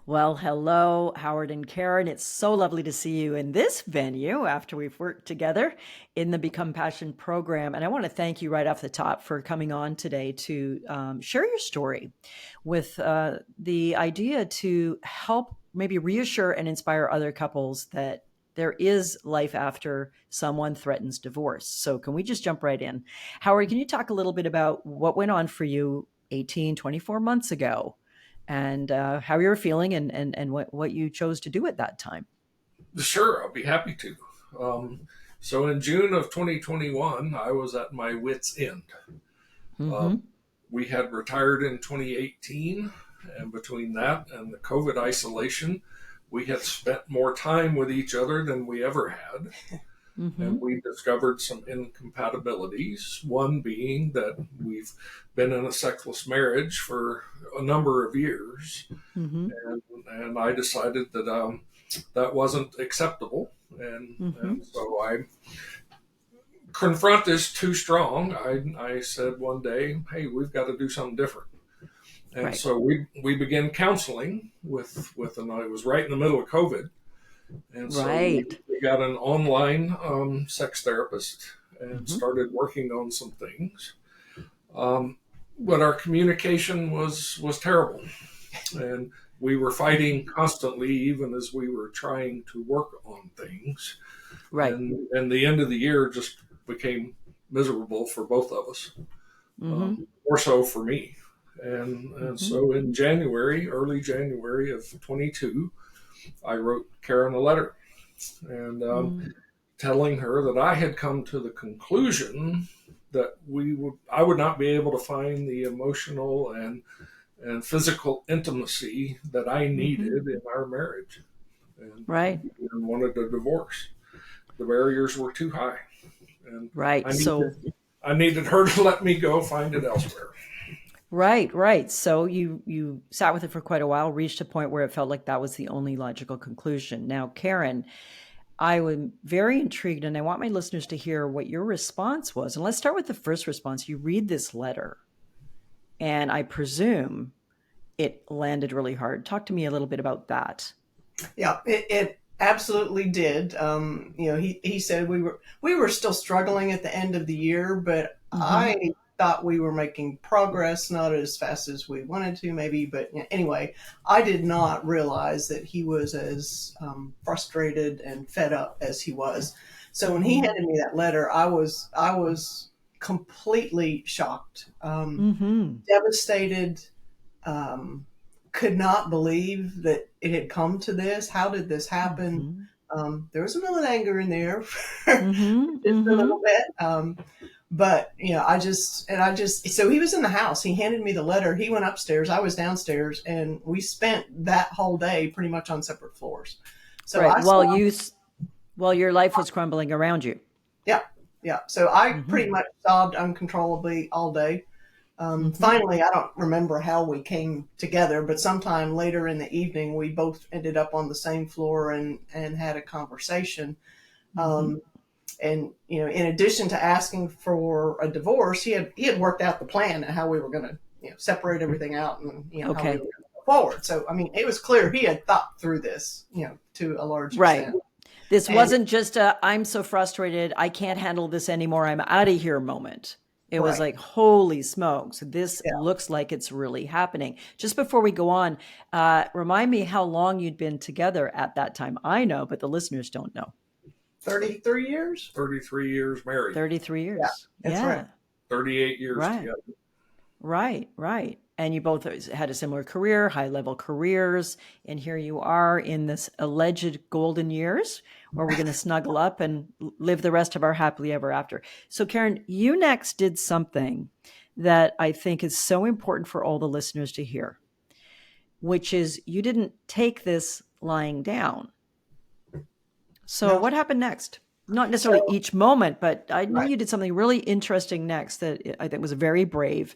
Well, hello, Howard and Karen. It's so lovely to see you in this venue after we've worked together in the Become Passion program. And I want to thank you right off the top for coming on today to share your story with the idea to help maybe reassure and inspire other couples that there is life after someone threatens divorce. So, can we just jump right in? Howard, can you talk a little bit about what went on for you 18, 24 months ago? And how you were feeling and what you chose to do at that time. Sure, I'll be happy to. So in June of 2021, I was at my wit's end. Mm-hmm. Um, we had retired in 2018, and between that and the COVID isolation, we had spent more time with each other than we ever had. Mm-hmm. And we discovered some incompatibilities. One being that we've been in a sexless marriage for a number of years. Mm-hmm. And I decided that that wasn't acceptable. Mm-hmm. And so I confront is too strong. I said one day, hey, we've got to do something different. And Right. so we began counseling and it was right in the middle of COVID. And so Right. we got an online sex therapist and Mm-hmm. started working on some things. Um, but our communication was terrible. And we were fighting constantly, even as we were trying to work on things. Right. And the end of the year just became miserable for both of us, Mm-hmm. more so for me. And Mm-hmm. so in early January of 22, I wrote Karen a letter and telling her that I had come to the conclusion that I would not be able to find the emotional and physical intimacy that I Mm-hmm. needed in our marriage, Right. and wanted a divorce. The barriers were too high, and Right. I So needed I needed her to let me go find it elsewhere. right. So you sat with it for quite a while, reached a point where it felt like that was the only logical conclusion. Now, Karen, I was very intrigued, and I want my listeners to hear what your response was. And let's start with the first response. You read this letter, and I presume it landed really hard. Talk to me a little bit about that. Yeah, it absolutely did. He said we were still struggling at the end of the year, but Mm-hmm. I thought we were making progress, not as fast as we wanted to, maybe. But anyway, I did not realize that he was as frustrated and fed up as he was. So when he Mm-hmm. handed me that letter, I was completely shocked, Mm-hmm. devastated. Um, could not believe that it had come to this. How did this happen? Mm-hmm. There was a little anger in there, just Mm-hmm. a Mm-hmm. little bit. But so he was in the house. He handed me the letter. He went upstairs. I was downstairs, and we spent that whole day pretty much on separate floors. So Right. I saw, While your life was crumbling around you. yeah, yeah. So I Mm-hmm. pretty much sobbed uncontrollably all day. Mm-hmm. Finally, I don't remember how we came together, but sometime later in the evening, we both ended up on the same floor and had a conversation. Mm-hmm. Um, and in addition to asking for a divorce, he had worked out the plan and how we were going to separate everything out and how we were Okay. going to go forward. So I mean, it was clear he had thought through this, to a large Right. extent. This And wasn't just a I'm so frustrated, I can't handle this anymore, I'm out of here moment. It was right, like, holy smokes, this yeah. looks like it's really happening. Just before we go on, remind me how long you'd been together at that time. I know, but the listeners don't know. 33 years. 33 years married, 33 Yeah, years. that's right. Yeah. 38 years Right. together. Right. And you both had a similar career, high level careers. And here you are in this alleged golden years where we're going to snuggle up and live the rest of our happily ever after. So, Karen, you next did something that I think is so important for all the listeners to hear, which is you didn't take this lying down. So, No. what happened next? Not necessarily So each moment, but I know right. you did something really interesting next that I think was very brave.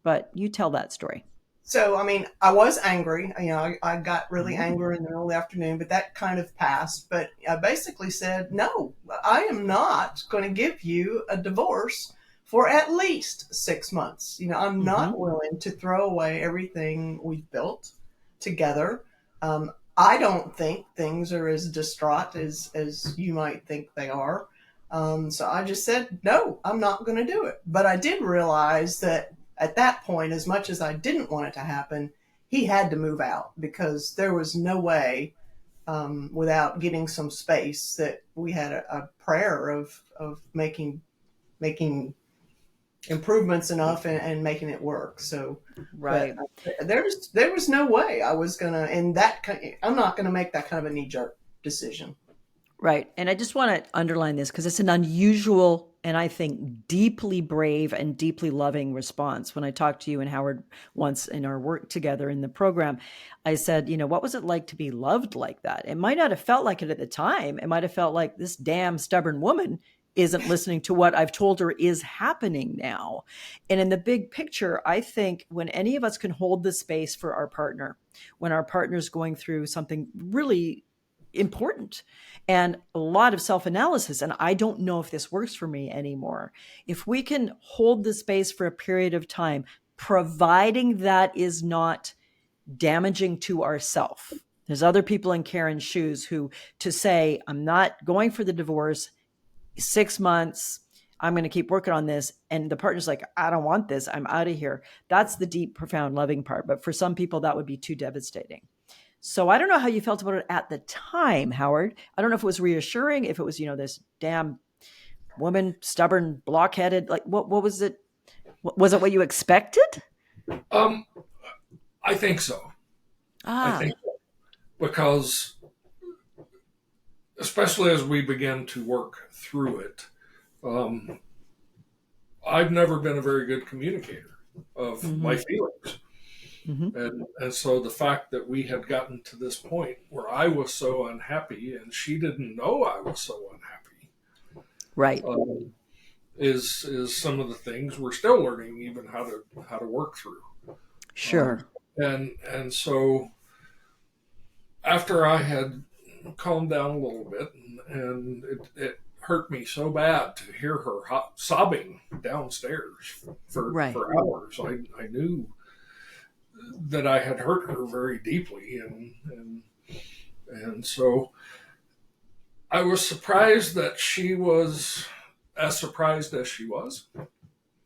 But you tell that story. So, I mean, I was angry. I got really Mhm. angry in the middle of the afternoon, but that kind of passed. But I basically said, no, I am not going to give you a divorce for at least 6 months. I'm Mhm. not willing to throw away everything we've built together. I don't think things are as distraught as you might think they are. So I just said, no, I'm not going to do it. But I did realize that at that point, as much as I didn't want it to happen, he had to move out because there was no way, without getting some space, that we had a prayer of making improvements enough and making it work. So, but Right. there was no way I was gonna, and I'm not gonna make that kind of a knee jerk decision. Right. And I just want to underline this because it's an unusual and I think deeply brave and deeply loving response. When I talked to you and Howard once in our work together in the program, I said, what was it like to be loved like that? It might not have felt like it at the time. It might have felt like this damn stubborn woman isn't listening to what I've told her is happening now. And in the big picture, I think when any of us can hold the space for our partner, when our partner's going through something really important and a lot of self-analysis, and I don't know if this works for me anymore. If we can hold the space for a period of time, providing that is not damaging to ourself. There's other people in Karen's shoes who to say, I'm not going for the divorce, 6 months, I'm going to keep working on this. And the partner's like, I don't want this. I'm out of here. That's the deep, profound, loving part. But for some people, that would be too devastating. So I don't know how you felt about it at the time, Howard. I don't know if it was reassuring, if it was, this damn woman, stubborn, blockheaded. Like, what was it? Was it what you expected? Um, I think so. I Ah, think so. Because especially as we began to work through it, I've never been a very good communicator of my feelings. And so the fact that we had gotten to this point where I was so unhappy and she didn't know I was so unhappy, right. is some of the things we're still learning even how to work through. Sure. And so after I had calmed down a little bit, and it hurt me so bad to hear her sobbing downstairs Right. for hours. I knew that I had hurt her very deeply, and so I was surprised that she was as surprised as she was.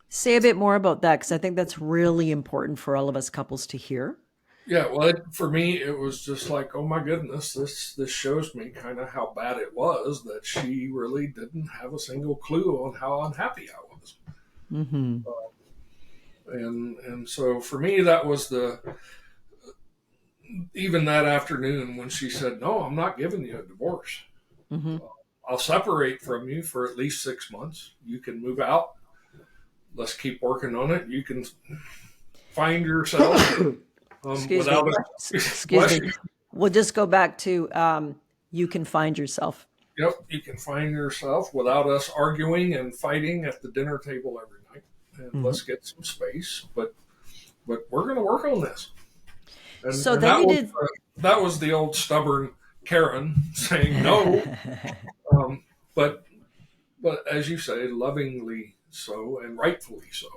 Say a bit more about that because I think that's really important for all of us couples to hear. Yeah, well, for me, it was just like, oh my goodness, this shows me kind of how bad it was that she really didn't have a single clue on how unhappy I was. Mm-hmm. And so for me, that was even that afternoon when she said, no, I'm not giving you a divorce. Mm-hmm. I'll separate from you for at least 6 months. You can move out. Let's keep working on it. You can find yourself. Excuse me. Excuse me. We'll just go back to you can find yourself. Yep, you can find yourself without us arguing and fighting at the dinner table every night. And let's get some space. But we're going to work on this. And, so and then you was, did. That was the old stubborn Karen saying no. But as you say, lovingly so and rightfully so.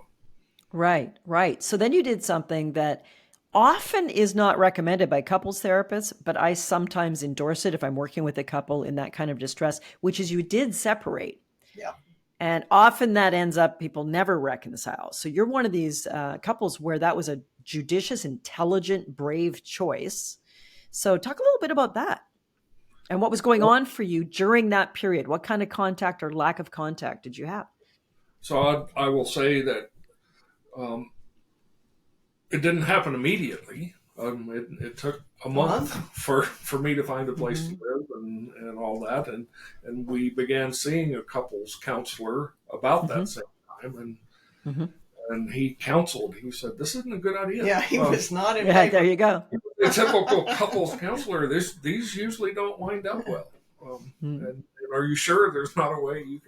Right, right. So then you did something that often is not recommended by couples therapists, but I sometimes endorse it if I'm working with a couple in that kind of distress, which is you did separate. Yeah. And often that ends up people never reconcile. So you're one of these couples where that was a judicious, intelligent, brave choice. So talk a little bit about that and what was going on for you during that period. What kind of contact or lack of contact did you have? So I will say that it didn't happen immediately. It took a month for me to find a place to live and all that. And we began seeing a couples counselor about that same time. And he counseled. He said, this isn't a good idea. Yeah, he was not in Yeah, favor. there you go. The typical couples counselor, these usually don't wind up well. And are you sure there's not a way you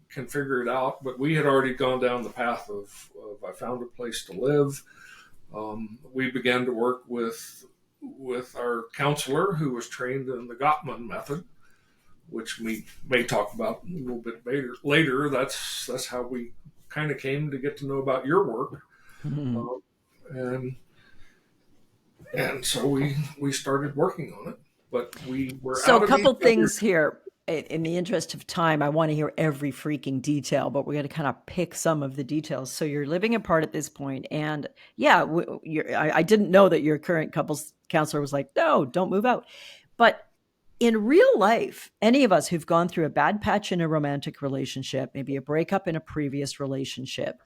can figure it out? But we had already gone down the path of I found a place to live. We began to work with our counselor who was trained in the Gottman method, which we may talk about a little bit later. That's how we kind of came to get to know about your work. And And so we started working on it, but we were So out a of couple each other. things here. In the interest of time, I want to hear every freaking detail, but we're going to kind of pick some of the details. So you're living apart at this point, and yeah, I didn't know that your current couples counselor was like, no, don't move out. But in real life, any of us who've gone through a bad patch in a romantic relationship, maybe a breakup in a previous relationship,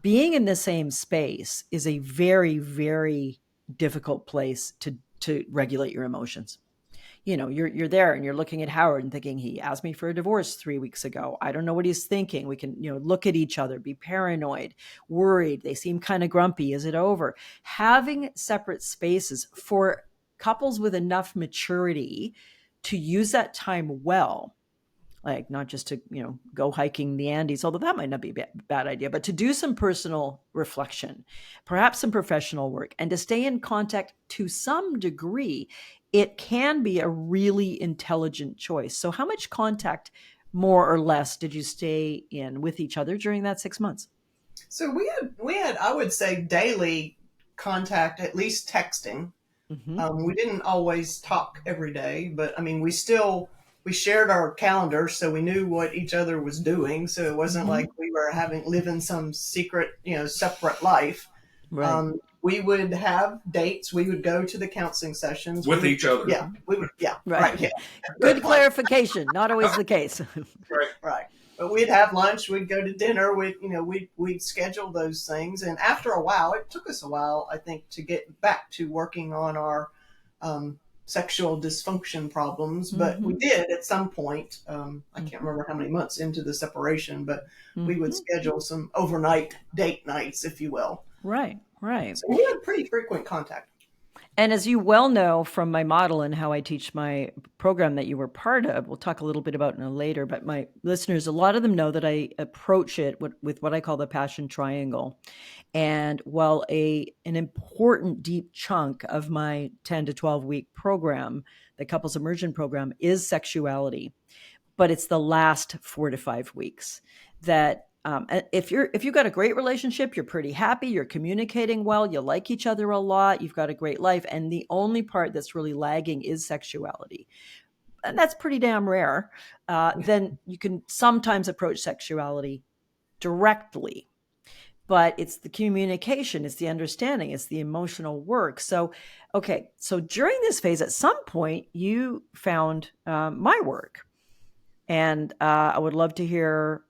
being in the same space is a very, very difficult place to regulate your emotions. You're there and you're looking at Howard and thinking, he asked me for a divorce 3 weeks ago. I don't know what he's thinking. We can, look at each other, be paranoid, worried. They seem kind of grumpy. Is it over? Having separate spaces for couples with enough maturity to use that time well, like not just to, go hiking the Andes, although that might not be a bad idea, but to do some personal reflection, perhaps some professional work, and to stay in contact to some degree, it can be a really intelligent choice. So how much contact, more or less, did you stay in with each other during that 6 months? So we had I would say daily contact, at least texting. Mm-hmm. We didn't always talk every day, but I mean, we shared our calendars, so we knew what each other was doing. So it wasn't Mm-hmm. like we were living some secret, separate life. Right. We would have dates. We would go to the counseling sessions With each other. Yeah, we would. Yeah, Right. right. Yeah, Good clarification. Not always the case. Right. right. But we'd have lunch. We'd go to dinner. We'd schedule those things. And after a while, it took us a while, I think, to get back to working on our sexual dysfunction problems. But we did at some point. I can't remember how many months into the separation, but we would schedule some overnight date nights, if you will. Right. Right. So we had pretty frequent contact. And as you well know from my model and how I teach my program that you were part of, we'll talk a little bit about it later, but my listeners, a lot of them know that I approach it with what I call the passion triangle. And while an important deep chunk of my 10 to 12 week program, the couples immersion program, is sexuality, but it's the last 4 to 5 weeks that if you've got a great relationship, you're pretty happy, you're communicating well, you like each other a lot, you've got a great life, and the only part that's really lagging is sexuality, and that's pretty damn rare, then you can sometimes approach sexuality directly. But it's the communication, it's the understanding, it's the emotional work. So, okay, so during this phase, at some point, you found my work. And I would love to hear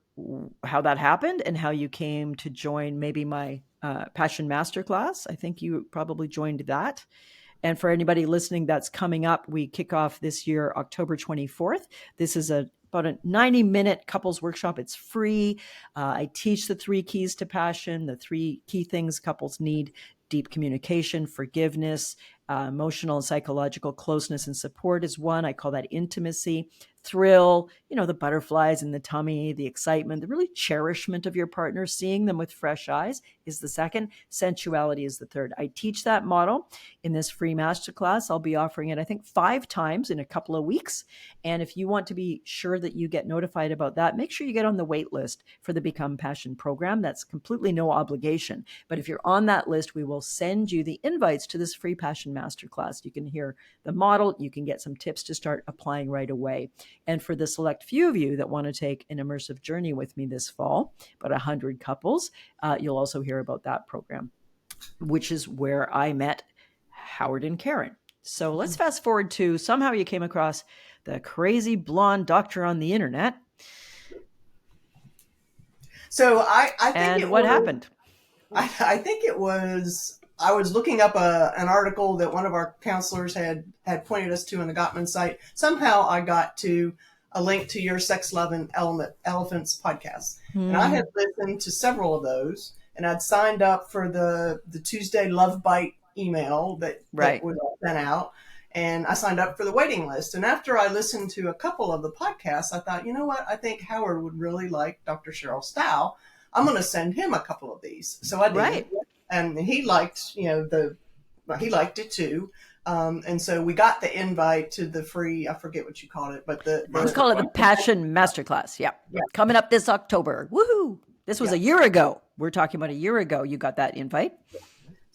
how that happened and how you came to join maybe my Passion Masterclass. I think you probably joined that. And for anybody listening, that's coming up. We kick off this year, October 24th. This is about a 90-minute couples workshop. It's free. I teach the 3 keys to passion, the 3 key things couples need: deep communication, forgiveness, emotional and psychological closeness and support is one. I call that intimacy. Thrill, the butterflies in the tummy, the excitement, the really cherishment of your partner, seeing them with fresh eyes is the second. Sensuality is the third. I teach that model in this free masterclass. I'll be offering it, I think, 5 times in a couple of weeks. And if you want to be sure that you get notified about that, make sure you get on the wait list for the Become Passion program. That's completely no obligation. But if you're on that list, we will send you the invites to this free Passion Masterclass. You can hear the model. You can get some tips to start applying right away. And for the select few of you that want to take an immersive journey with me this fall, about 100 couples, you'll also hear about that program, which is where I met Howard and Karen. So let's fast forward to somehow you came across the crazy blonde doctor on the internet. So I think and what happened? I think it was, I was looking up an article that one of our counselors had pointed us to on the Gottman site. Somehow I got to a link to your Sex, Love, and Elephants podcast. And I had listened to several of those, and I'd signed up for the Tuesday LoveByte email that was sent out. And I signed up for the waiting list. And after I listened to a couple of the podcasts, I thought, you know what? I think Howard would really like Dr. Cheryl Stow. I'm going to send him a couple of these. So I did. Right. And he liked, he liked it too. And so we got the invite to the free, I forget what you called it, but let's call it the Passion Masterclass. Yeah. Coming up this October. Woohoo. This was a year ago. We're talking about a year ago. You got that invite.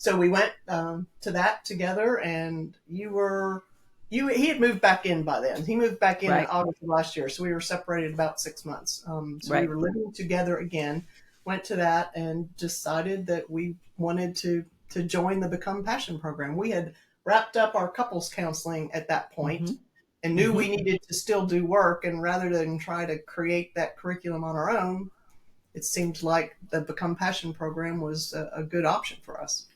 So we went to that together, and he had moved back in by then. He moved back in Right. August of last year, so we were separated about 6 months. So we Right. were living together again. Went to that and decided that we wanted to join the Become Passion program. We had wrapped up our couples counseling at that point and knew we needed to still do work. And rather than try to create that curriculum on our own, it seemed like the Become Passion program was a good option for us.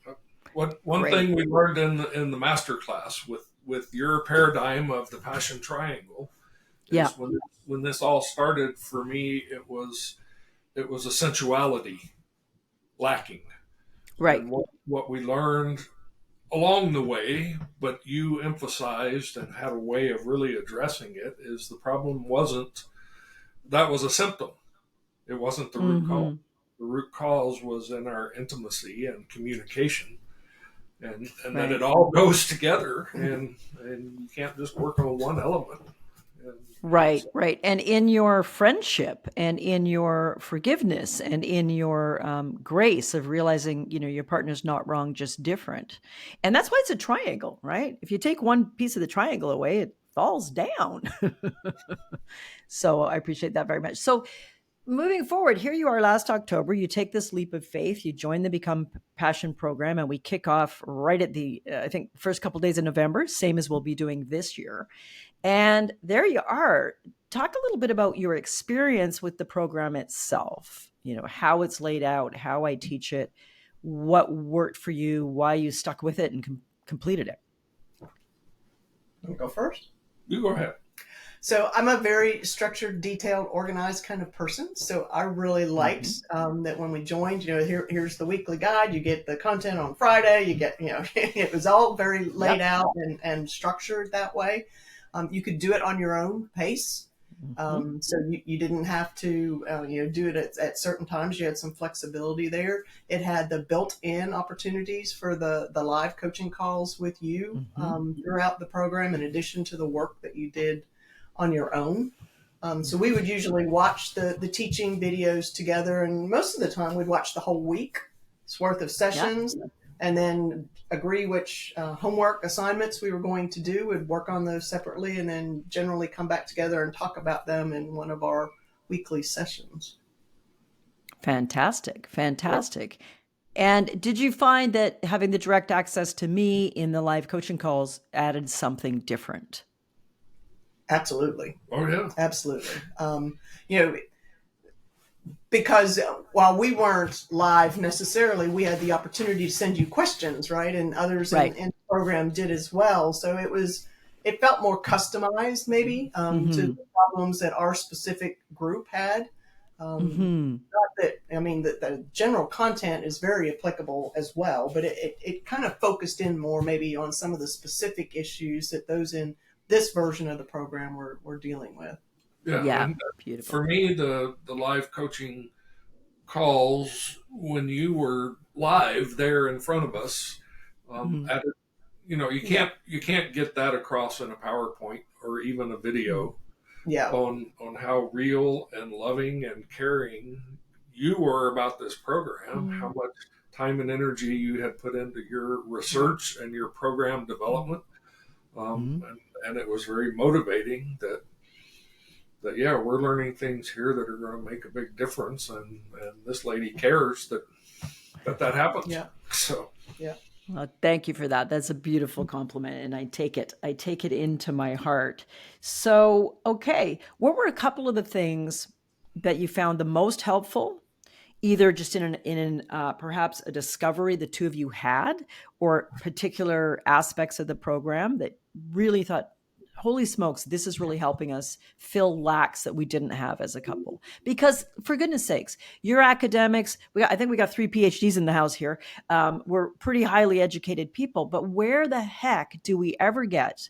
One Great. thing we learned in the master class with your paradigm of the passion triangle is Yeah. when this all started for me, it was a sensuality lacking. Right. And what we learned along the way, but you emphasized and had a way of really addressing it, is the problem wasn't that was a symptom. It wasn't the root cause. The root cause was in our intimacy and communication, and Right. that it all goes together, and you can't just work on one element. Right, right. And in your friendship and in your forgiveness and in your grace of realizing, your partner's not wrong, just different. And that's why it's a triangle, right? If you take one piece of the triangle away, it falls down. So I appreciate that very much. So moving forward, here you are last October, you take this leap of faith, you join the Become Passion program, and we kick off right at the, I think, first couple of days in November, same as we'll be doing this year. And there you are. Talk a little bit about your experience with the program itself, how it's laid out, how I teach it, what worked for you, why you stuck with it and completed it. Want to go first? You go ahead. So I'm a very structured, detailed, organized kind of person. So I really liked that when we joined, here's the weekly guide. You get the content on Friday. You get, it was all very laid out and structured that way. You could do it on your own pace. So you didn't have to, do it at certain times. You had some flexibility there. It had the built-in opportunities for the live coaching calls with you throughout the program, in addition to the work that you did on your own. So we would usually watch the teaching videos together, and most of the time we'd watch the whole week's worth of sessions and then agree which homework assignments we were going to do. We'd work on those separately and then generally come back together and talk about them in one of our weekly sessions. Fantastic. Fantastic. And did you find that having the direct access to me in the live coaching calls added something different? Absolutely. Oh, yeah. Absolutely. Because while we weren't live necessarily, we had the opportunity to send you questions, right? And others in the program did as well. So it felt more customized maybe to the problems that our specific group had. Not that, the general content is very applicable as well, but it kind of focused in more maybe on some of the specific issues that those in this version of the program we're dealing with. Yeah. Beautiful. For me, the live coaching calls, when you were live there in front of us, you can't get that across in a PowerPoint or even a video. On how real and loving and caring you were about this program, how much time and energy you had put into your research and your program development. And it was very motivating that we're learning things here that are going to make a big difference, and this lady cares that happens. So Well, thank you for that. That's a beautiful compliment, and I take it into my heart. So, okay, what were a couple of the things that you found the most helpful, either just in perhaps a discovery the two of you had, or particular aspects of the program that really thought, holy smokes, this is really helping us fill lacks that we didn't have as a couple? Because for goodness sakes, you're academics. I think we got 3 PhDs in the house here. We're pretty highly educated people, but where the heck do we ever get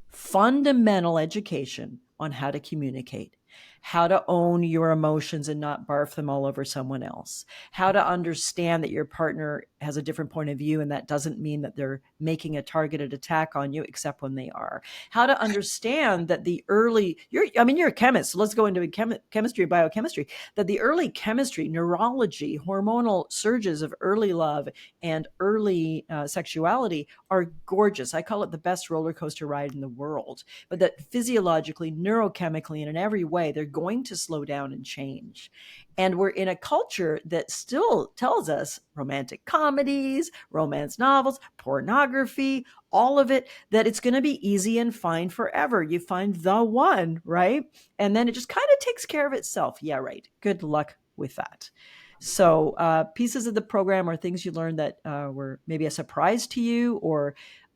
fundamental education on how to communicate? how to own your emotions and not barf them all over someone else, how to understand that your partner has a different point of view and that doesn't mean that they're making a targeted attack on you, except when they are, how to understand that you're a chemist, so let's go into chemistry, biochemistry, that the early chemistry, neurology, hormonal surges of early love and early sexuality are gorgeous. I call it the best roller coaster ride in the world, but that physiologically, neurochemically, and in every way, they're going to slow down and change. And we're in a culture that still tells us romantic comedies, romance novels, pornography, all of it, that it's going to be easy and fine forever. You find the one, right? And then it just kind of takes care of itself. Yeah, right. Good luck with that. So pieces of the program are things you learned that were maybe a surprise to you, or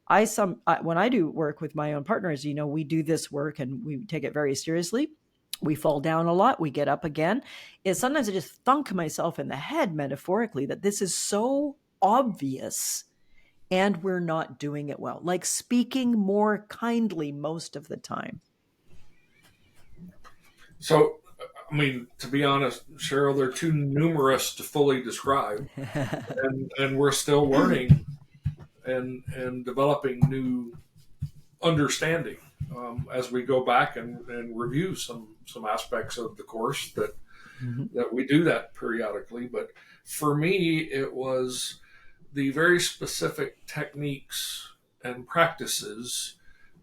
when I do work with my own partners, we do this work and we take it very seriously. We fall down a lot. We get up again. Sometimes I just thunk myself in the head metaphorically that this is so obvious and we're not doing it well. Like speaking more kindly most of the time. So, I mean, to be honest, Cheryl, they're too numerous to fully describe, and we're still learning and developing new understanding as we go back and review some aspects of the course that we do that periodically. But for me, it was the very specific techniques and practices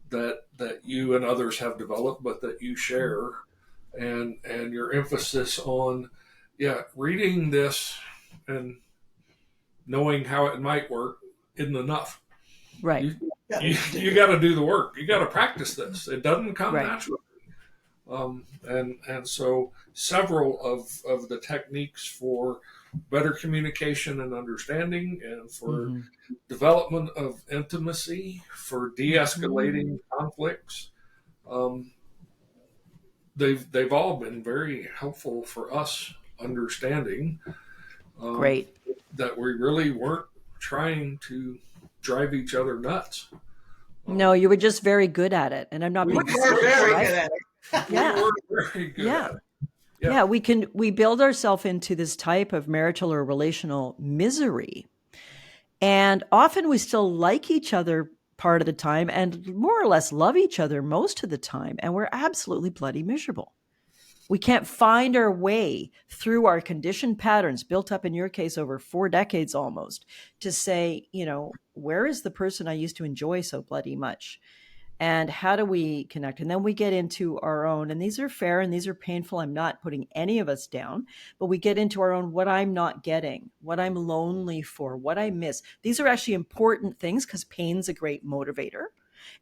that you and others have developed, but that you share, and your emphasis on reading this and knowing how it might work isn't enough. Right. You got to do the work. You got to practice this. It doesn't come naturally. And so several of the techniques for better communication and understanding, and for development of intimacy, for de-escalating conflicts, they've all been very helpful for us understanding Great. that we really weren't trying to drive each other nuts. No, you were just very good at it. And I'm not being We were very good at it. Yeah. We were very good at it. Yeah, we build ourselves into this type of marital or relational misery. And often we still like each other part of the time and more or less love each other most of the time. And we're absolutely bloody miserable. We can't find our way through our conditioned patterns built up, in your case, over 4 decades almost, to say, where is the person I used to enjoy so bloody much? And how do we connect? And then we get into our own, and these are fair and these are painful. I'm not putting any of us down, but we get into our own, what I'm not getting, what I'm lonely for, what I miss. These are actually important things because pain's a great motivator.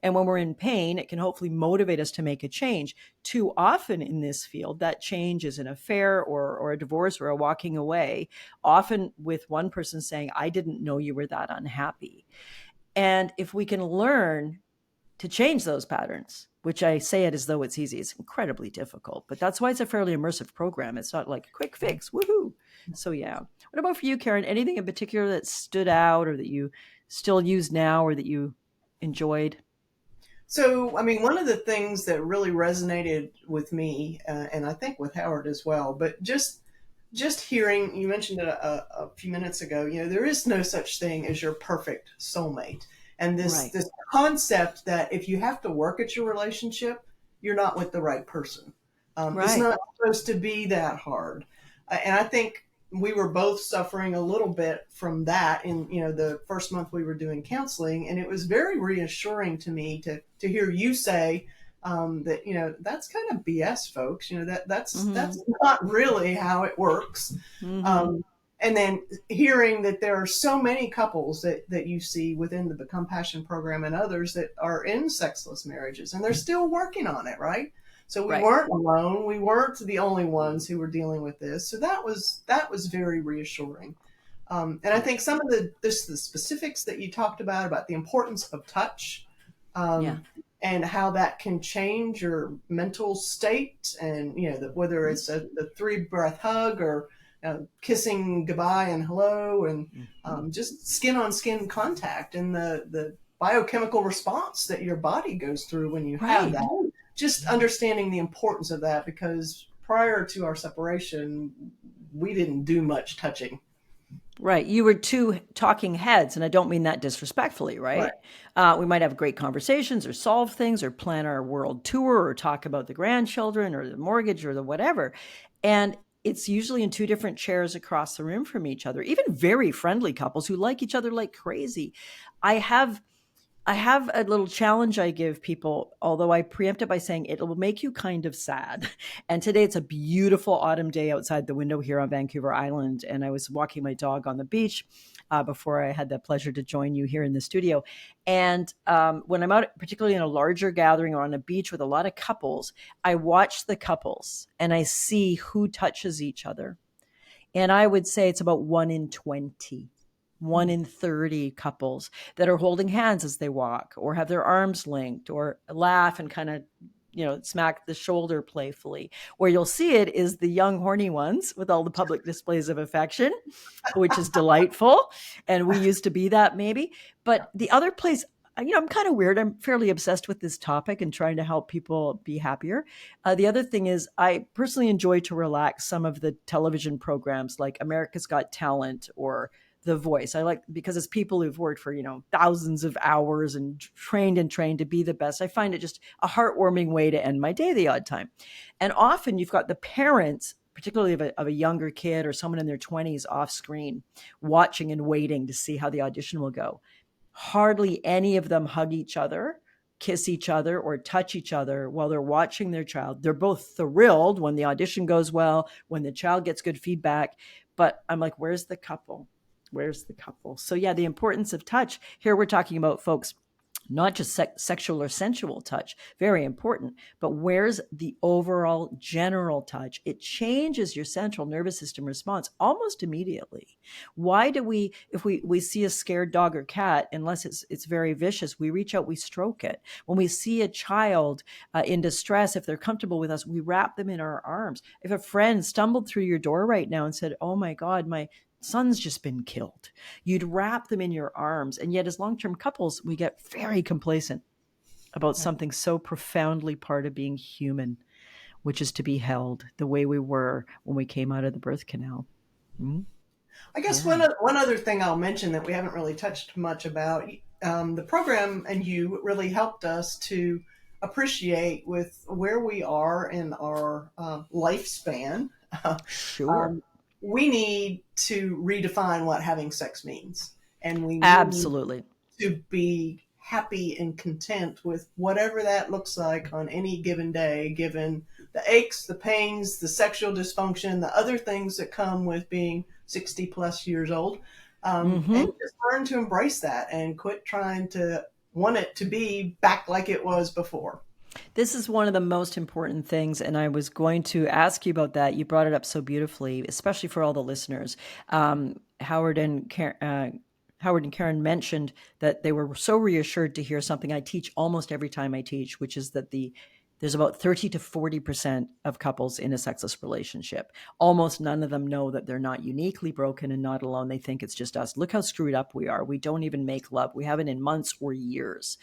And when we're in pain, it can hopefully motivate us to make a change. Too often in this field, that change is an affair or a divorce or a walking away, often with one person saying, I didn't know you were that unhappy. And if we can learn to change those patterns, which I say it as though it's easy, it's incredibly difficult, but that's why it's a fairly immersive program. It's not like a quick fix, woohoo. So yeah. What about for you, Karen? Anything in particular that stood out or that you still use now or that you enjoyed? So, I mean, one of the things that really resonated with me, and I think with Howard as well, but just hearing, you mentioned it a few minutes ago, there is no such thing as your perfect soulmate. And this concept that if you have to work at your relationship, you're not with the right person. It's not supposed to be that hard. And I think we were both suffering a little bit from that in, the first month we were doing counseling. And it was very reassuring to me to hear you say that, that's kind of BS, folks. That's not really how it works. And then hearing that there are so many couples that you see within the Become Passion program and others that are in sexless marriages, and they're still working on it, right? So we weren't alone. We weren't the only ones who were dealing with this. So that was very reassuring. And I think some of the specifics that you talked about the importance of touch, and how that can change your mental state, and whether it's a 3-breath hug or kissing goodbye and hello, and just skin on skin contact, and the biochemical response that your body goes through when you have that. Just understanding the importance of that, because prior to our separation, we didn't do much touching. Right. You were two talking heads, and I don't mean that disrespectfully, Right. right? We might have great conversations or solve things or plan our world tour or talk about the grandchildren or the mortgage or the whatever. And it's usually in two different chairs across the room from each other, even very friendly couples who like each other like crazy. I have I have a little challenge I give people, although I preempt it by saying it will make you kind of sad. And today it's a beautiful autumn day outside the window here on Vancouver Island. And I was walking my dog on the beach before I had the pleasure to join you here in the studio. And when I'm out, particularly in a larger gathering or on a beach with a lot of couples, I watch the couples and I see who touches each other. And I would say it's about 1 in 20, 1 in 30 couples that are holding hands as they walk or have their arms linked or laugh and kind of, smack the shoulder playfully. Where you'll see it is the young, horny ones with all the public displays of affection, which is delightful. And we used to be that maybe. But the other place, I'm kind of weird. I'm fairly obsessed with this topic and trying to help people be happier. The other thing is, I personally enjoy to relax some of the television programs like America's Got Talent or The Voice. I like, because as people who've worked for, thousands of hours and trained to be the best, I find it just a heartwarming way to end my day the odd time. And often you've got the parents, particularly of a younger kid or someone in their 20s off screen, watching and waiting to see how the audition will go. Hardly any of them hug each other, kiss each other, or touch each other while they're watching their child. They're both thrilled when the audition goes well, when the child gets good feedback. But I'm like, where's the couple? Where's the couple? So yeah, the importance of touch. Here we're talking about, folks, not just sexual or sensual touch, very important, but where's the overall general touch? It changes your central nervous system response almost immediately. Why do we, if we see a scared dog or cat, unless it's very vicious, we reach out, we stroke it. When we see a child in distress, if they're comfortable with us, we wrap them in our arms. If a friend stumbled through your door right now and said, oh my God, my son's just been killed, you'd wrap them in your arms. And yet as long-term couples, we get very complacent about something so profoundly part of being human, which is to be held the way we were when we came out of the birth canal. Mm-hmm. I guess one other thing I'll mention that we haven't really touched much about, the program and you really helped us to appreciate with where we are in our lifespan. Sure. We need to redefine what having sex means. And we need absolutely to be happy and content with whatever that looks like on any given day, given the aches, the pains, the sexual dysfunction, the other things that come with being 60 plus years old. And just learn to embrace that and quit trying to want it to be back like it was before. This is one of the most important things, and I was going to ask you about that. You brought it up so beautifully, especially for all the listeners. Howard and Karen mentioned that they were so reassured to hear something I teach almost every time I teach, which is that there's about 30 to 40% of couples in a sexless relationship. Almost none of them know that they're not uniquely broken and not alone. They think it's just us. Look how screwed up we are. We don't even make love. We haven't in months or years.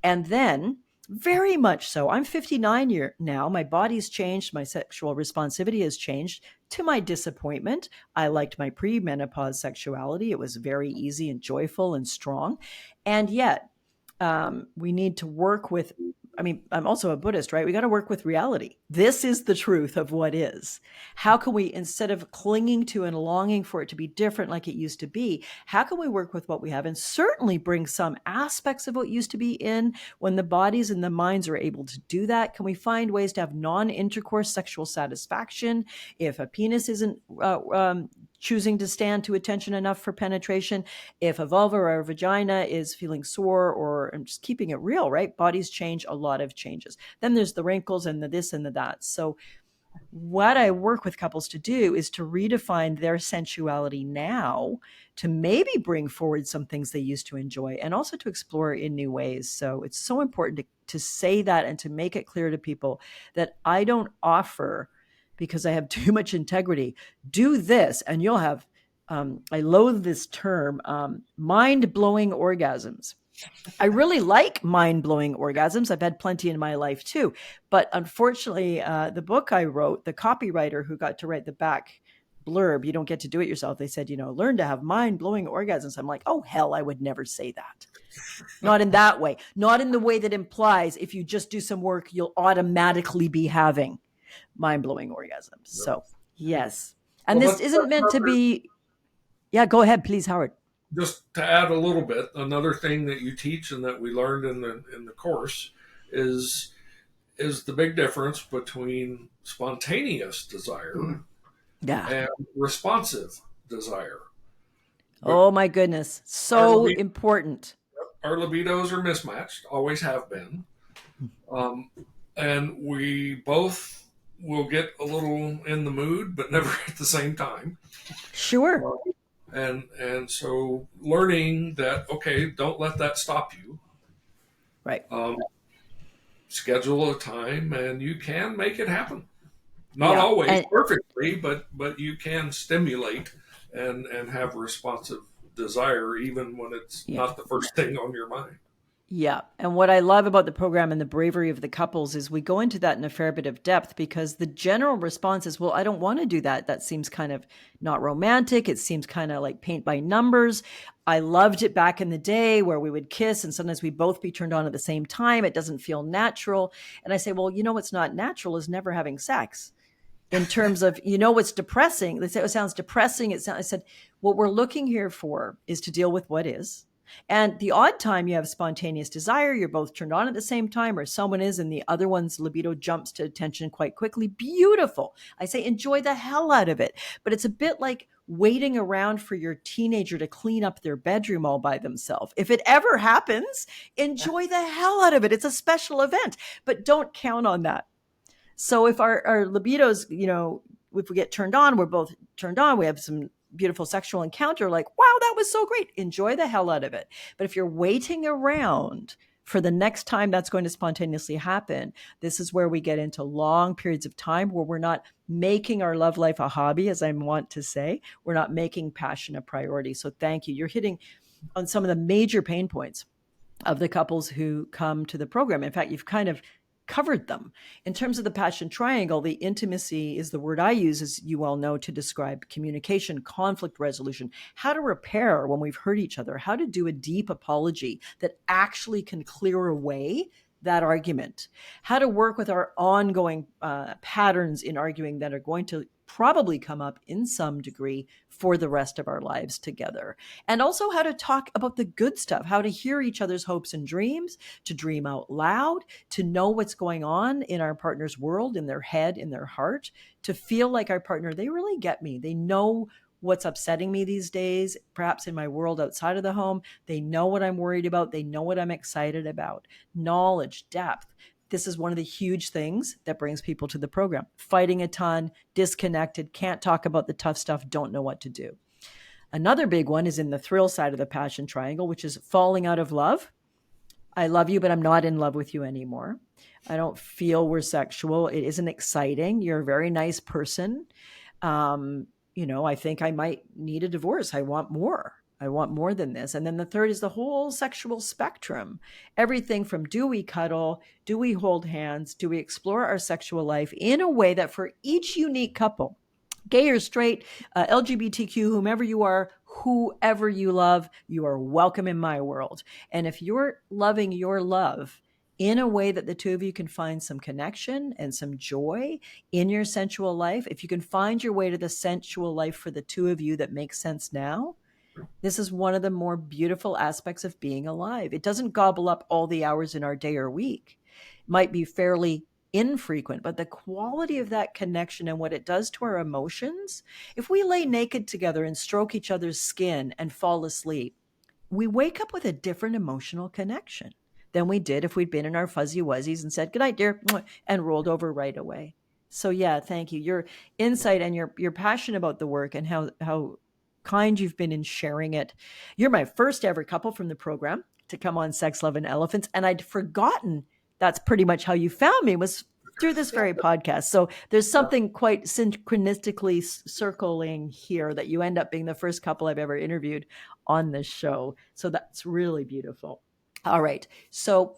And then, very much so, I'm 59 now. My body's changed. My sexual responsivity has changed. To my disappointment, I liked my pre-menopause sexuality. It was very easy and joyful and strong. And yet, we need to work with, I'm also a Buddhist, right? We got to work with reality. This is the truth of what is. How can we, instead of clinging to and longing for it to be different like it used to be, how can we work with what we have and certainly bring some aspects of what used to be in when the bodies and the minds are able to do that? Can we find ways to have non-intercourse sexual satisfaction if a penis isn't choosing to stand to attention enough for penetration, if a vulva or a vagina is feeling sore, or I'm just keeping it real, right? Bodies change, a lot of changes. Then there's the wrinkles and the this and the that. So what I work with couples to do is to redefine their sensuality now, to maybe bring forward some things they used to enjoy and also to explore in new ways. So it's so important to say that and to make it clear to people that I don't offer, because I have too much integrity, do this and you'll have, I loathe this term, mind-blowing orgasms. I really like mind-blowing orgasms. I've had plenty in my life too. But unfortunately, the book I wrote, the copywriter who got to write the back blurb, you don't get to do it yourself. They said, learn to have mind-blowing orgasms. I'm like, oh, hell, I would never say that. Not in that way. Not in the way that implies if you just do some work, you'll automatically be having mind-blowing orgasms. So, yes. And Well, this isn't meant to be, yeah, go ahead, please, Howard. just to add a little bit, another thing that you teach and that we learned in the course is the big difference between spontaneous desire Yeah. and responsive desire. But Oh my goodness. So important. our libidos are mismatched, always have been. And we both will get a little in the mood, but never at the same time. Sure. And so learning that, okay, don't let that stop you. Right. Schedule a time and you can make it happen. Not Yeah. always perfectly, but you can stimulate and have responsive desire even when it's not the first thing on your mind. Yeah. And what I love about the program and the bravery of the couples is we go into that in a fair bit of depth, because the general response is, well, I don't want to do that. That seems kind of not romantic. It seems kind of like paint by numbers. I loved it back in the day where we would kiss and sometimes we'd both be turned on at the same time. It doesn't feel natural. And I say, well, what's not natural is never having sex. In terms of, what's depressing. They say, it sounds depressing. I said, what we're looking here for is to deal with what is. And the odd time you have spontaneous desire, you're both turned on at the same time, or someone is and the other one's libido jumps to attention quite quickly. Beautiful. I say, enjoy the hell out of it. But it's a bit like waiting around for your teenager to clean up their bedroom all by themselves. If it ever happens, enjoy the hell out of it. It's a special event, but don't count on that. So if our libidos, if we get turned on, we're both turned on, we have some beautiful sexual encounter, like, wow, that was so great. Enjoy the hell out of it. But if you're waiting around for the next time that's going to spontaneously happen, this is where we get into long periods of time where we're not making our love life a hobby, as I want to say. We're not making passion a priority. So thank you. You're hitting on some of the major pain points of the couples who come to the program. In fact, you've kind of covered them. In terms of the passion triangle, the intimacy is the word I use, as you all know, to describe communication, conflict resolution, how to repair when we've hurt each other, how to do a deep apology that actually can clear away that argument, how to work with our ongoing patterns in arguing that are going to probably come up in some degree for the rest of our lives together. And also how to talk about the good stuff, how to hear each other's hopes and dreams, to dream out loud, to know what's going on in our partner's world, in their head, in their heart, to feel like our partner, they really get me. They know what's upsetting me these days, perhaps in my world outside of the home. They know what I'm worried about. They know what I'm excited about. Knowledge, depth. This is one of the huge things that brings people to the program. Fighting a ton, disconnected, can't talk about the tough stuff, don't know what to do. Another big one is in the thrill side of the passion triangle, which is falling out of love. I love you, but I'm not in love with you anymore. I don't feel we're sexual. It isn't exciting. You're a very nice person. I think I might need a divorce. I want more. I want more than this. And then the third is the whole sexual spectrum. Everything from, do we cuddle? Do we hold hands? Do we explore our sexual life in a way that for each unique couple, gay or straight, LGBTQ, whomever you love, you are welcome in my world. And if you're loving your love in a way that the two of you can find some connection and some joy in your sensual life, if you can find your way to the sensual life for the two of you that makes sense now, this is one of the more beautiful aspects of being alive. It doesn't gobble up all the hours in our day or week. It might be fairly infrequent, but the quality of that connection and what it does to our emotions, if we lay naked together and stroke each other's skin and fall asleep, we wake up with a different emotional connection than we did if we'd been in our fuzzy wuzzies and said, good night, dear, and rolled over right away. So yeah, thank you. Your insight and your passion about the work and how kind you've been in sharing it. You're my first ever couple from the program to come on Sex, Love, and Elephants. And I'd forgotten that's pretty much how you found me, was through this very podcast. So there's something quite synchronistically circling here that you end up being the first couple I've ever interviewed on this show. So that's really beautiful. All right. So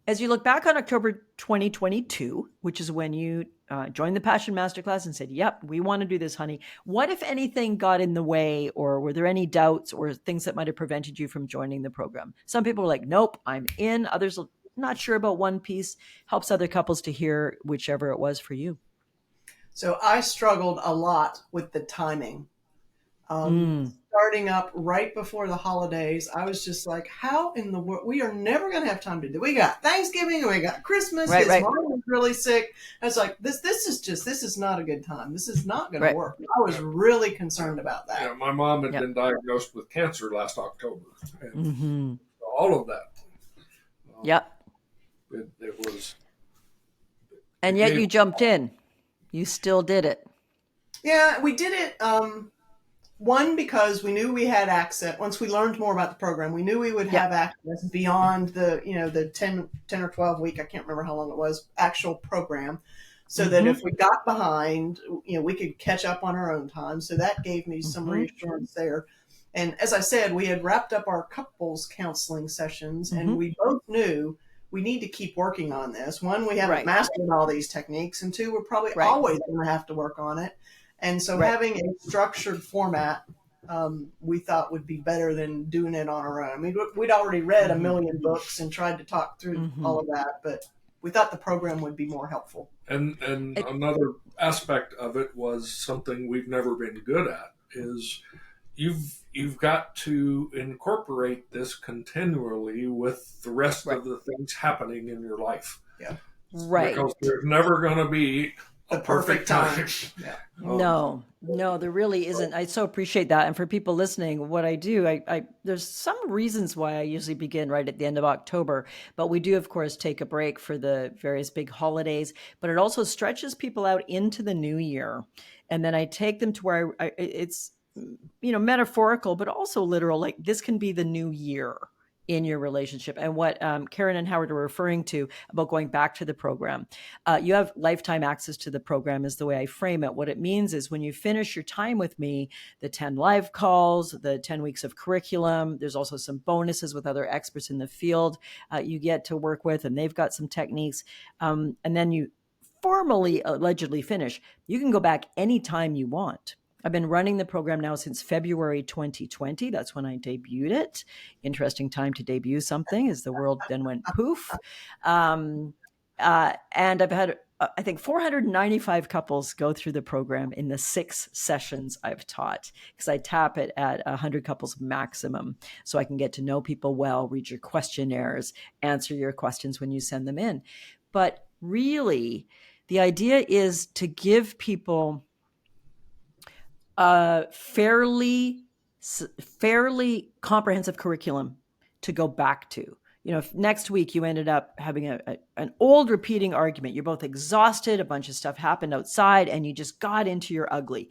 as you look back on October 2022, which is when you joined the Passion Masterclass and said, yep, we want to do this, honey. What, if anything, got in the way, or were there any doubts or things that might have prevented you from joining the program? Some people were like, nope, I'm in. Others not sure about one piece. Helps other couples to hear whichever it was for you. So I struggled a lot with the timing. Starting up right before the holidays, I was just like, how in the world? We are never going to have time to do. We got Thanksgiving and we got Christmas. Right, His right. mom was really sick. I was like, this is not a good time. This is not going to work. I was really concerned about that. Yeah, my mom had been diagnosed with cancer last October, and Mm-hmm. all of that. Yep. It was. And yet you jumped in. You still did it. Yeah, we did it. One, because we knew we had access. Once we learned more about the program, we knew we would have access beyond the 10 or 12 week, I can't remember how long it was, actual program. So that if we got behind, we could catch up on our own time. So that gave me some reassurance there. And as I said, we had wrapped up our couples counseling sessions, and we both knew we need to keep working on this. One, we haven't mastered all these techniques, and two, we're probably always going to have to work on it. And so having a structured format, we thought would be better than doing it on our own. I mean, we'd already read a million books and tried to talk through all of that, but we thought the program would be more helpful. And another aspect of it was something we've never been good at is you've got to incorporate this continually with the rest of the things happening in your life. Yeah. Right. Because there's never going to be a perfect time. Yeah. No, there really isn't. I so appreciate that. And for people listening, what I do, I there's some reasons why I usually begin right at the end of October, but we do, of course, take a break for the various big holidays, but it also stretches people out into the new year. And then I take them to where it's, metaphorical, but also literal, like this can be the new year in your relationship. And what Karen and Howard are referring to about going back to the program, you have lifetime access to the program is the way I frame it. What it means is when you finish your time with me, the 10 live calls, the 10 weeks of curriculum, there's also some bonuses with other experts in the field you get to work with, and they've got some techniques. And then you formally, allegedly finish. You can go back anytime you want. I've been running the program now since February 2020. That's when I debuted it. Interesting time to debut something as the world then went poof. And I've had, I think, 495 couples go through the program in the 6 sessions I've taught, because I tap it at 100 couples maximum. So I can get to know people well, read your questionnaires, answer your questions when you send them in. But really, the idea is to give people fairly comprehensive curriculum to go back to. If next week you ended up having an old repeating argument, you're both exhausted, a bunch of stuff happened outside, and you just got into your ugly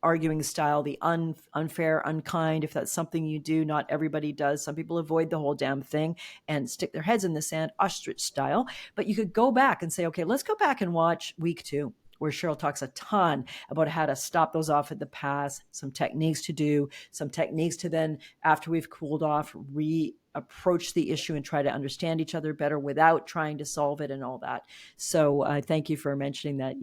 arguing style, the unfair, unkind, if that's something you do. Not everybody does. Some people avoid the whole damn thing and stick their heads in the sand, ostrich style. But you could go back and say, okay, let's go back and watch week 2. Where Cheryl talks a ton about how to stop those off at the pass, some techniques to do, some techniques to then, after we've cooled off, approach the issue and try to understand each other better without trying to solve it and all that. So thank you for mentioning that.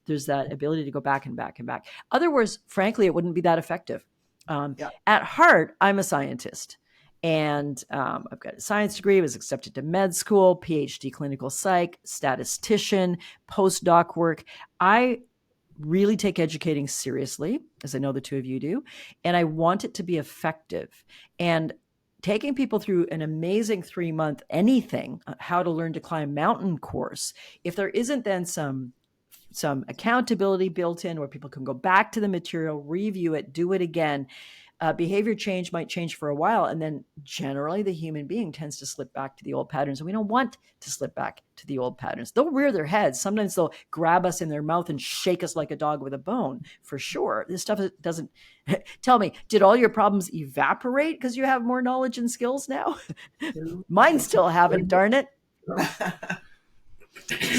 There's that ability to go back and back and back. Otherwise, frankly, it wouldn't be that effective. At heart, I'm a scientist. And I've got a science degree, was accepted to med school, PhD clinical psych, statistician, postdoc work. I really take educating seriously, as I know the two of you do, and I want it to be effective. And taking people through an amazing 3-month anything, how to learn to climb mountain course, if there isn't then some accountability built in where people can go back to the material, review it, do it again, behavior change might change for a while. And then generally the human being tends to slip back to the old patterns. And we don't want to slip back to the old patterns. They'll rear their heads. Sometimes they'll grab us in their mouth and shake us like a dog with a bone, for sure. This stuff doesn't tell me, did all your problems evaporate because you have more knowledge and skills now? Mine still haven't, darn it.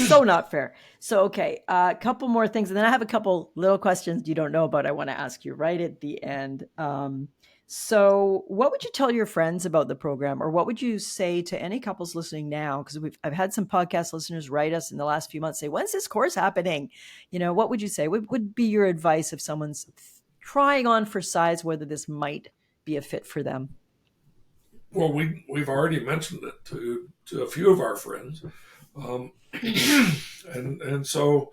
So not fair. So, okay, a couple more things. And then I have a couple little questions you don't know about I want to ask you right at the end. So, what would you tell your friends about the program, or what would you say to any couples listening now? Because I've had some podcast listeners write us in the last few months say, "When's this course happening?" What would you say? What would be your advice if someone's trying on for size, whether this might be a fit for them? Well, we've already mentioned it to a few of our friends, um, and so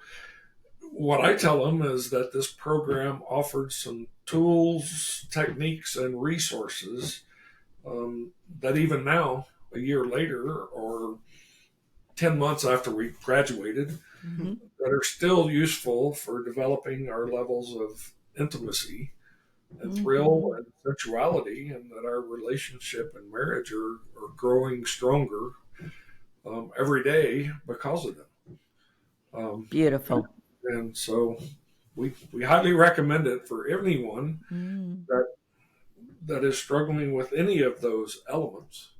what I tell them is that this program offered some tools, techniques, and resources that even now, a year later, or 10 months after we graduated, Mm-hmm. that are still useful for developing our levels of intimacy and thrill Mm-hmm. and sensuality, and that our relationship and marriage are growing stronger every day because of them. And, Beautiful. and so we highly recommend it for anyone Mm. that that is struggling with any of those elements.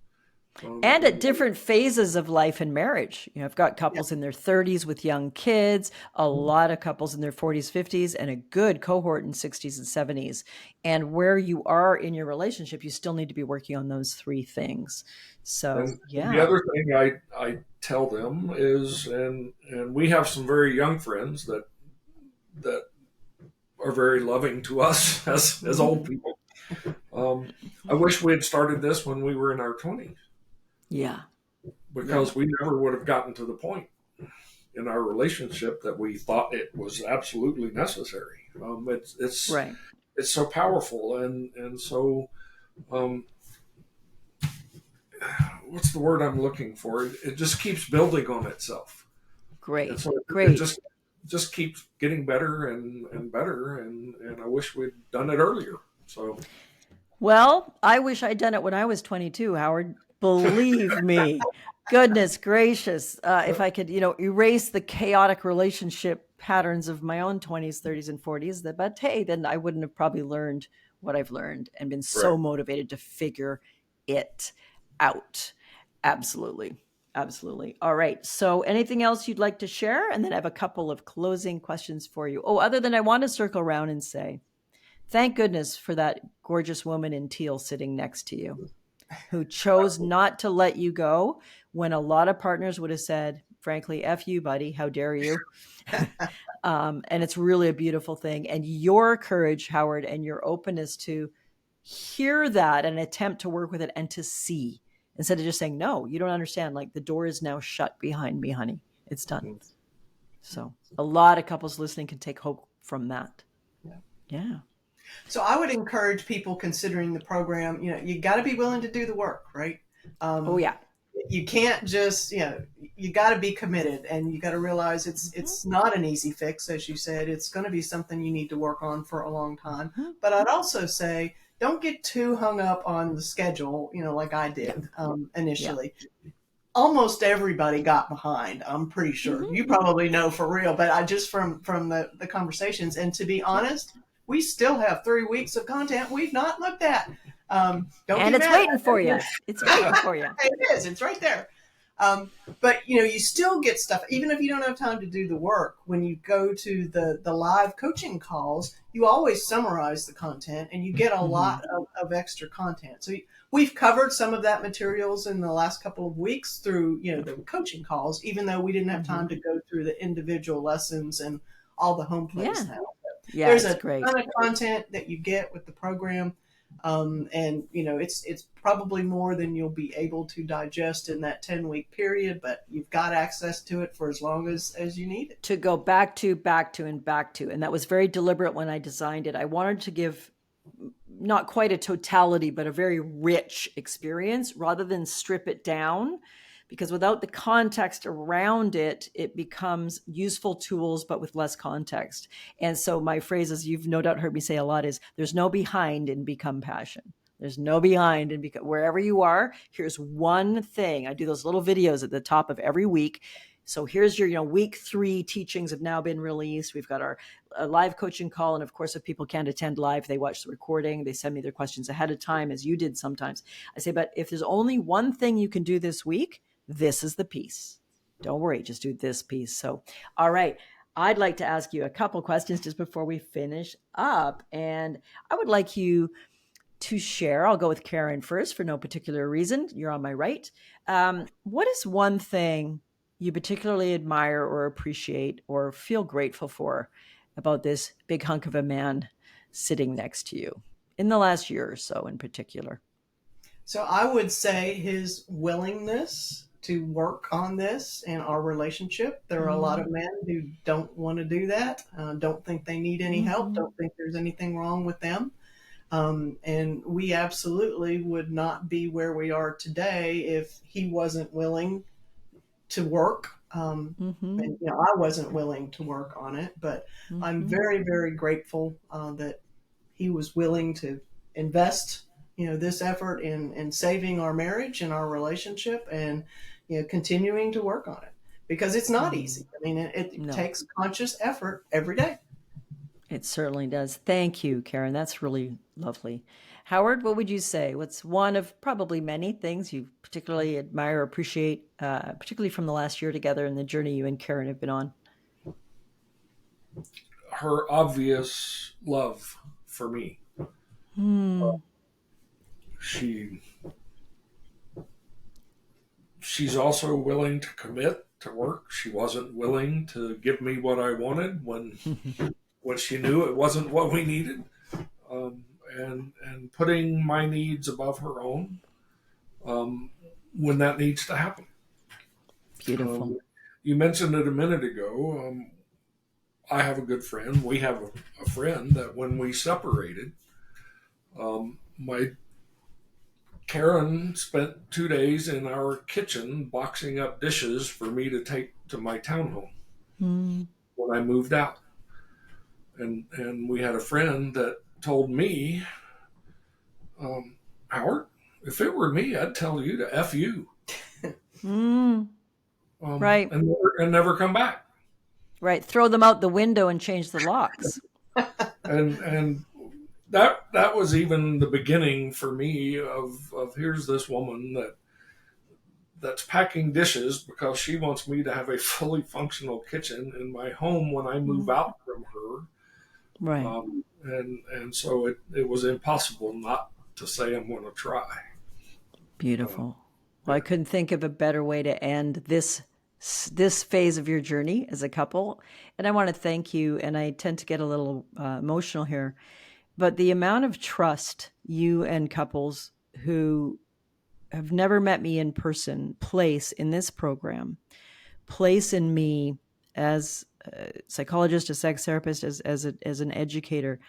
And at And different phases of life and marriage. I've got Yeah. couples in their 30s with young kids, a lot of couples in their 40s, 50s, and a good cohort in 60s and 70s. And where you are in your relationship, you still need to be working on those three things. So, and the yeah. other thing I tell them is, and we have some very young friends that are very loving to us as old people. I wish we had started this when we were in our 20s, Yeah. Yeah. because we never would have gotten to the point in our relationship that we thought it was absolutely necessary. Right. It's so powerful, and so um, what's the word I'm looking for? It just keeps building on itself, and Great. so it Great. just keeps getting better and better, and I wish we'd done it earlier. So Well, I wish I'd done it when I was 22, Howard. Believe me. Goodness gracious. If I could, erase the chaotic relationship patterns of my own 20s, 30s, and 40s, but hey, then I wouldn't have probably learned what I've learned and been right. so motivated to figure it out. Absolutely. Absolutely. All right. So, anything else you'd like to share? And then I have a couple of closing questions for you. Oh, other than I want to circle around and say, thank goodness for that gorgeous woman in teal sitting next to you who chose not to let you go when a lot of partners would have said, frankly, F you, buddy. How dare you? And it's really a beautiful thing. And your courage, Howard, and your openness to hear that and attempt to work with it and to see instead of just saying, no, you don't understand. Like the door is now shut behind me, honey. It's done. So a lot of couples listening can take hope from that. Yeah. Yeah. So I would encourage people considering the program, you got to be willing to do the work, right? Oh, yeah. You can't just, you got to be committed, and you got to realize it's not an easy fix. As you said, it's going to be something you need to work on for a long time. Mm-hmm. But I'd also say, don't get too hung up on the schedule, like I did initially. Yeah. Almost everybody got behind. I'm pretty sure. You probably know for real, but I just from the conversations, and to be honest, we still have 3 weeks of content we've not looked at. Don't and it's waiting for you. It's waiting for you. It is. It's right there. But you still get stuff, even if you don't have time to do the work. When you go to the live coaching calls, you always summarize the content, and you get a lot of extra content. So we've covered some of that materials in the last couple of weeks through the coaching calls, even though we didn't have time to go through the individual lessons and all the home plays now. Yeah, there's a great. ton of content that you get with the program. And it's probably more than you'll be able to digest in that 10-week period, but you've got access to it for as long as you need it. To go back to. And that was very deliberate when I designed it. I wanted to give not quite a totality, but a very rich experience rather than strip it down. Because without the context around it, it becomes useful tools, but with less context. And so my phrase, as you've no doubt heard me say a lot, is there's no behind in Become Passion. There's no behind in Become. Wherever you are, here's one thing. I do those little videos at the top of every week. So here's your, week 3 teachings have now been released. We've got our live coaching call. And of course, if people can't attend live, they watch the recording. They send me their questions ahead of time, as you did sometimes. I say, but if there's only one thing you can do this week, this is the piece. Don't worry, just do this piece. So, all right. I'd like to ask you a couple questions just before we finish up. And I would like you to share. I'll go with Karen first for no particular reason. You're on my right. What is one thing you particularly admire or appreciate or feel grateful for about this big hunk of a man sitting next to you in the last year or so in particular? So I would say his willingness to work on this and our relationship. There are a lot of men who don't want to do that, don't think they need any help, don't think there's anything wrong with them. And we absolutely would not be where we are today if he wasn't willing to work. And I wasn't willing to work on it, but I'm very, very grateful that he was willing to invest, this effort in saving our marriage and our relationship, and continuing to work on it, because it's not easy. I mean, it takes conscious effort every day. It certainly does. Thank you, Karen. That's really lovely. Howard, what would you say? What's one of probably many things you particularly admire or appreciate, particularly from the last year together and the journey you and Karen have been on? Her obvious love for me. She's also willing to commit to work. She wasn't willing to give me what I wanted when she knew it wasn't what we needed, and putting my needs above her own when that needs to happen. Beautiful. You mentioned it a minute ago. I have a good friend. We have a friend that when we separated, my Karen spent 2 days in our kitchen boxing up dishes for me to take to my townhome when I moved out. And we had a friend that told me, Howard, if it were me, I'd tell you to F you. Right. And never come back. Right. Throw them out the window and change the locks. and that was even the beginning for me of here's this woman that's packing dishes because she wants me to have a fully functional kitchen in my home when I move out from her. Right. And so it was impossible not to say I'm going to try. Beautiful. Well, I couldn't think of a better way to end this phase of your journey as a couple. And I want to thank you. And I tend to get a little emotional here, but the amount of trust you and couples who have never met me in person place in this program, place in me as a psychologist, a sex therapist, as an educator.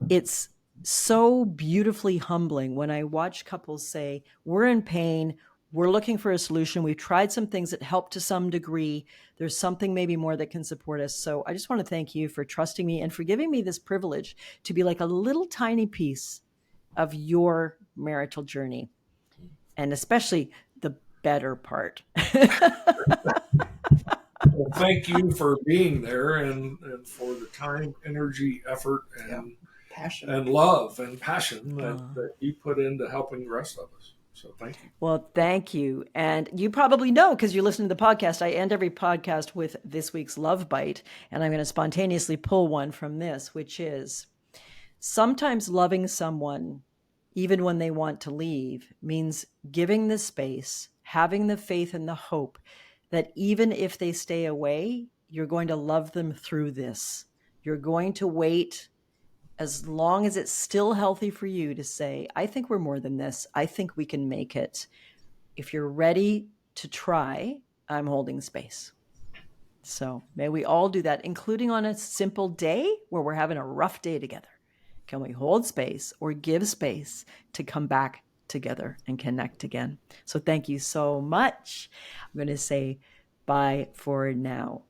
It's so beautifully humbling when I watch couples say, we're in pain, we're looking for a solution, we've tried some things that help to some degree, there's something maybe more that can support us. So I just want to thank you for trusting me and for giving me this privilege to be like a little tiny piece of your marital journey, and especially the better part. Well, thank you for being there and for the time, energy, effort, and passion and love and passion that you put into helping the rest of us. So thank you. Well, thank you. And you probably know, because you listen to the podcast, I end every podcast with this week's LoveByte, and I'm going to spontaneously pull one from this, which is sometimes loving someone, even when they want to leave, means giving the space, having the faith and the hope that even if they stay away, you're going to love them through this. You're going to wait as long as it's still healthy for you to say, I think we're more than this. I think we can make it. If you're ready to try, I'm holding space. So may we all do that, including on a simple day where we're having a rough day together. Can we hold space or give space to come back together and connect again? So thank you so much. I'm going to say bye for now.